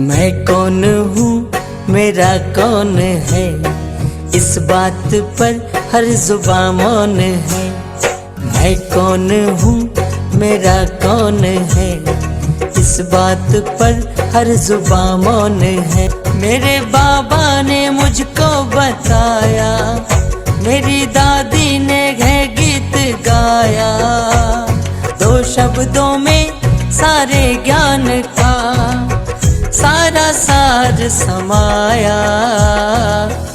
मैं कौन हूँ, मेरा कौन है, इस बात पर हर जुबां मौन है। मैं कौन हूँ, मेरा कौन है, इस बात पर हर जुबां मौन है। मेरे बाबा ने मुझको बताया, मेरी दादी ने है गीत गाया, दो शब्दों में सारे ज्ञान का सारा सार समाया।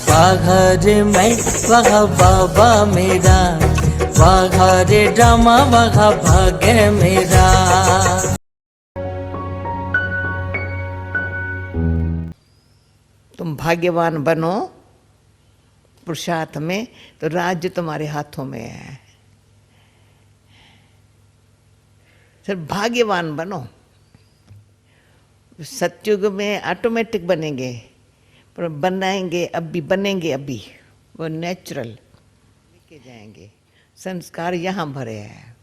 वाघर मैं वह बाबा मेरा, वाघर ड्रामा वह भाग्य मेरा। तुम भाग्यवान बनो पुरुषार्थ में, तो राज्य तुम्हारे हाथों में है। सिर्फ भाग्यवान बनो। सतयुग में ऑटोमेटिक बनेंगे, पर बनाएंगे अभी, बनेंगे अभी, वो नेचुरल लेके जाएंगे। संस्कार यहाँ भरे हैं।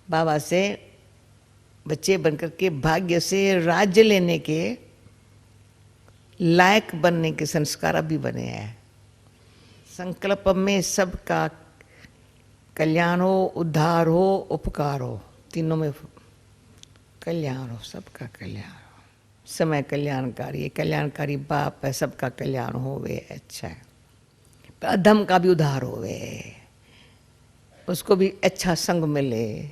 बाबा से बच्चे बनकर के भाग्य से राज्य लेने के लायक बनने के संस्कार अभी बने हैं। संकल्प में सबका कल्याण हो, उद्धार हो, उपकार हो, तीनों में कल्याण हो, सबका कल्याण हो। समय कल्याणकारी है, कल्याणकारी बाप है, सबका कल्याण होवे, अच्छा है। अधम का भी उद्धार होवे, उसको भी अच्छा संग मिले,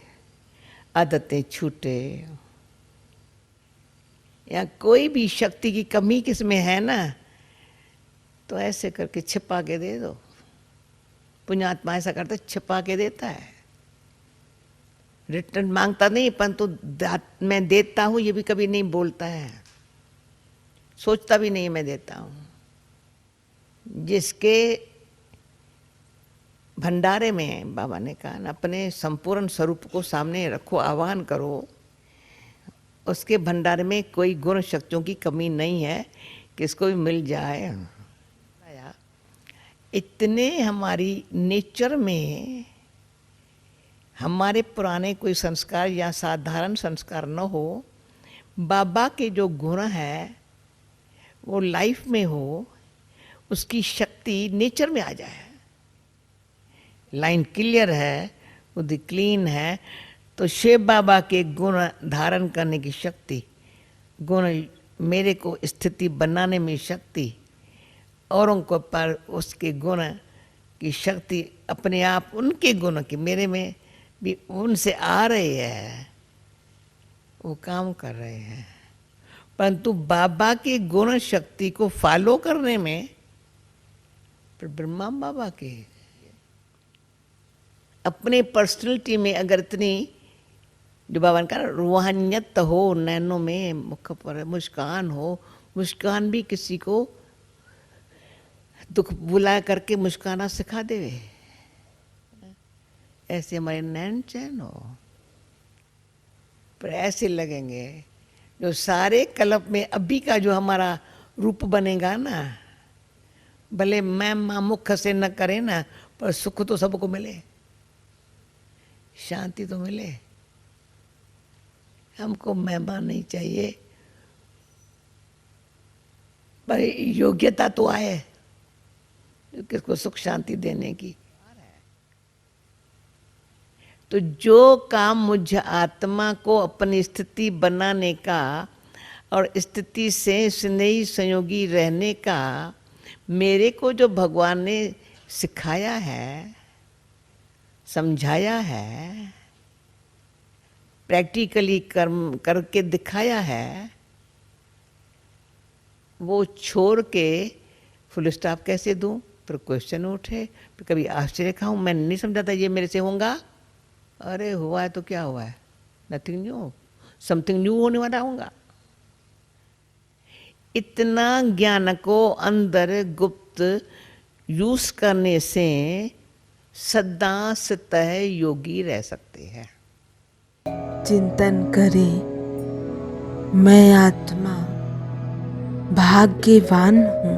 आदतें छूटे। या कोई भी शक्ति की कमी किसमें है ना, तो ऐसे करके छिपा के दे दो। पुण्यात्मा ऐसा करता है, छिपा के देता है, रिटर्न मांगता नहीं, परंतु मैं देता हूं ये भी कभी नहीं बोलता है, सोचता भी नहीं मैं देता हूं। जिसके भंडारे में बाबा ने कहा ना, अपने संपूर्ण स्वरूप को सामने रखो, आह्वान करो, उसके भंडार में कोई गुण शक्तियों की कमी नहीं है, किसको भी मिल जाए। इतने हमारी नेचर में हमारे पुराने कोई संस्कार या साधारण संस्कार न हो, बाबा के जो गुण है वो लाइफ में हो, उसकी शक्ति नेचर में आ जाए। लाइन क्लियर है, बुद्धि क्लीन है, तो शिव बाबा के गुण धारण करने की शक्ति, गुण मेरे को स्थिति बनाने में शक्ति, औरों को पर उसके गुण की शक्ति अपने आप, उनके गुण की मेरे में भी उनसे आ रही है, वो काम कर रहे हैं। परंतु बाबा की गुण शक्ति को फॉलो करने में ब्रह्मा बाबा के अपने पर्सनैलिटी में अगर इतनी, जो बाबा ने कहा रूहानियत हो, नैनों में मुख पर मुस्कान हो, मुस्कान भी किसी को दुख बुला करके मुस्काना सिखा देवे, ऐसे हमारे नैन चैन हो। पर ऐसे लगेंगे जो सारे कल्प में अभी का जो हमारा रूप बनेगा ना, भले मैं मुख से न करे ना, पर सुख तो सबको मिले, शांति तो मिले। हमको मेहमान नहीं चाहिए, पर योग्यता तो आए किसको सुख शांति देने की। तो जो काम मुझ आत्मा को अपनी स्थिति बनाने का और स्थिति से स्नेही संयोगी रहने का मेरे को जो भगवान ने सिखाया है, समझाया है, प्रैक्टिकली कर्म करके दिखाया है, वो छोड़ के फुल स्टॉप कैसे दूं? फिर क्वेश्चन उठे, फिर कभी आश्चर्य खाऊं, मैं नहीं समझा था ये मेरे से होगा। अरे हुआ है तो क्या हुआ है, नथिंग न्यू, समथिंग न्यू होने वाला होगा। इतना ज्ञान को अंदर गुप्त यूज करने से सदा सतह योगी रह सकते हैं। चिंतन करें, मैं आत्मा भाग्यवान हूँ,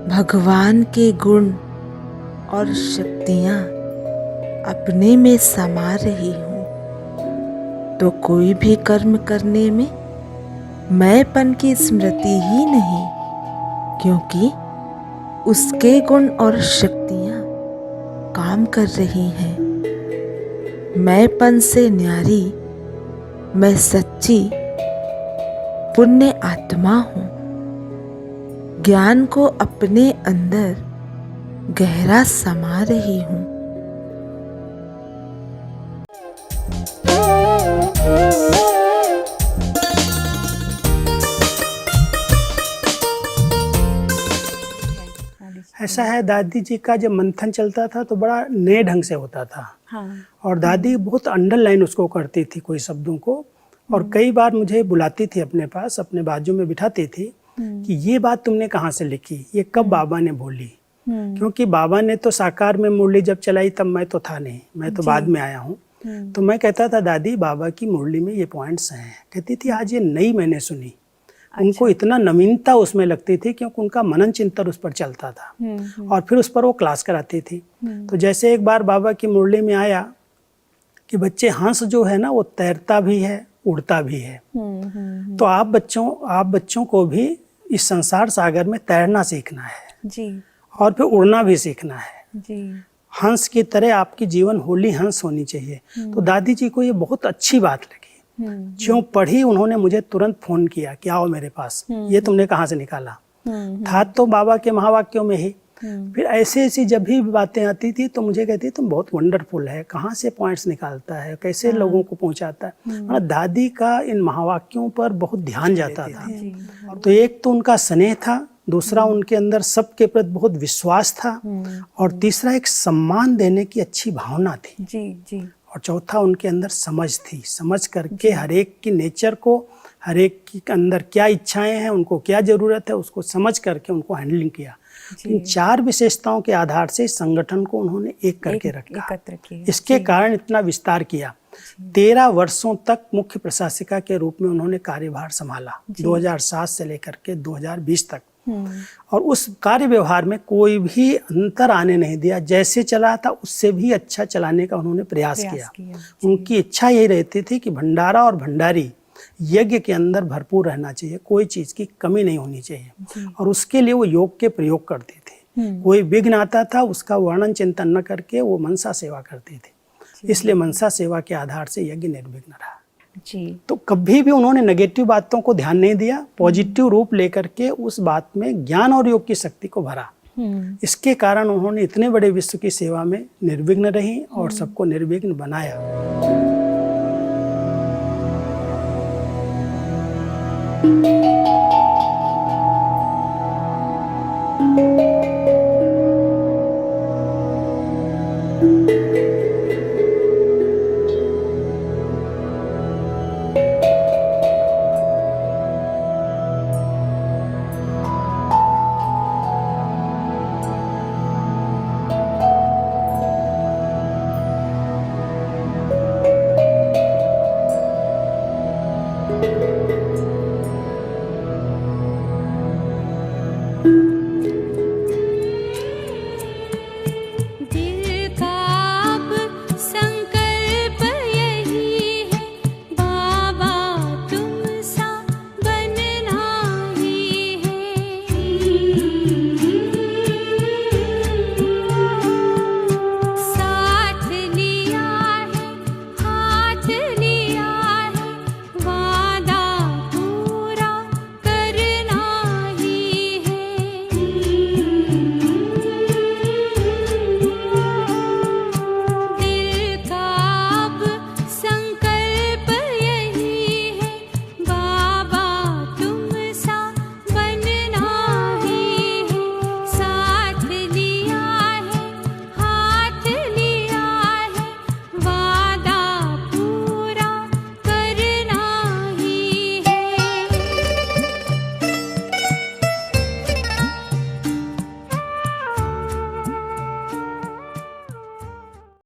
भगवान के गुण और शक्तियाँ अपने में समा रही हूँ, तो कोई भी कर्म करने में मैंपन की स्मृति ही नहीं, क्योंकि उसके गुण और शक्तियाँ काम कर रही हैं। मैंपन से न्यारी मैं सच्ची पुण्य आत्मा हूँ। ज्ञान को अपने अंदर गहरा समा रही हूँ। ऐसा है, दादी जी का जब मंथन चलता था तो बड़ा नए ढंग से होता था। हाँ। और दादी बहुत अंडरलाइन उसको करती थी कोई शब्दों को, और कई बार मुझे बुलाती थी अपने पास, अपने बाजू में बिठाती थी कि ये बात तुमने कहाँ से लिखी, ये कब बाबा ने बोली। क्योंकि बाबा ने तो साकार में मुरली जब चलाई तब मैं तो था नहीं, मैं तो बाद में आया हूँ। तो मैं कहता था दादी बाबा की मुरली में ये पॉइंट्स हैं। कहती थी आज ये नई मैंने सुनी। उनको इतना नवीनता उसमें लगती थी क्योंकि उनका मनन चिंतन उस पर चलता था, और फिर उस पर वो क्लास कराती थी। तो जैसे एक बार बाबा की मुरली में आया कि बच्चे, हंस जो है ना वो तैरता भी है, उड़ता भी है। तो आप बच्चों को भी इस संसार सागर में तैरना सीखना है जी। और फिर उड़ना भी सीखना है जी। हंस की तरह आपकी जीवन होली हंस होनी चाहिए। तो दादी जी को ये बहुत अच्छी बात लगी। जो पढ़ी उन्होंने मुझे तुरंत फोन किया कि आओ मेरे पास, ये तुमने कहाँ से निकाला। था तो बाबा के महावाक्यों में ही। फिर ऐसी जब भी बातें आती थी तो मुझे कहती तुम बहुत वंडरफुल है, कहाँ से पॉइंट्स निकालता है, कैसे लोगों को पहुंचाता है। मतलब दादी का इन महावाक्यों पर बहुत ध्यान जाता था। तो एक तो उनका स्नेह था, दूसरा उनके अंदर सबके प्रति बहुत विश्वास था, और तीसरा एक सम्मान देने की अच्छी भावना थी। जी जी। और चौथा उनके अंदर समझ थी, समझ करके हर एक की नेचर को, हर एक के अंदर क्या इच्छाएं हैं, उनको क्या जरूरत है, उसको समझ करके उनको हैंडलिंग किया। इन 4 विशेषताओं के आधार से संगठन को उन्होंने एक करके रखा। एकत्र किया। इसके कारण इतना विस्तार किया। 13 वर्षों तक मुख्य प्रशासिका के रूप में उन्होंने कार्यभार संभाला, 2007 से लेकर के 2020 तक। और उस कार्य व्यवहार में कोई भी अंतर आने नहीं दिया। जैसे चला था उससे भी अच्छा चलाने का उन्होंने प्रयास किया। उनकी इच्छा यही रहती थी कि भंडारा और भंडारी यज्ञ के अंदर भरपूर रहना चाहिए, कोई चीज की कमी नहीं होनी चाहिए। और उसके लिए वो योग के प्रयोग करते थे। कोई विघ्न आता था उसका वर्णन चिंतन न करके वो मनसा सेवा करते थे। इसलिए मनसा सेवा के आधार से यज्ञ निर्विघ्न रहा जी। तो कभी भी उन्होंने नेगेटिव बातों को ध्यान नहीं दिया, पॉजिटिव रूप लेकर के उस बात में ज्ञान और योग की शक्ति को भरा। इसके कारण उन्होंने इतने बड़े विश्व की सेवा में निर्विघ्न रही और सबको निर्विघ्न बनाया।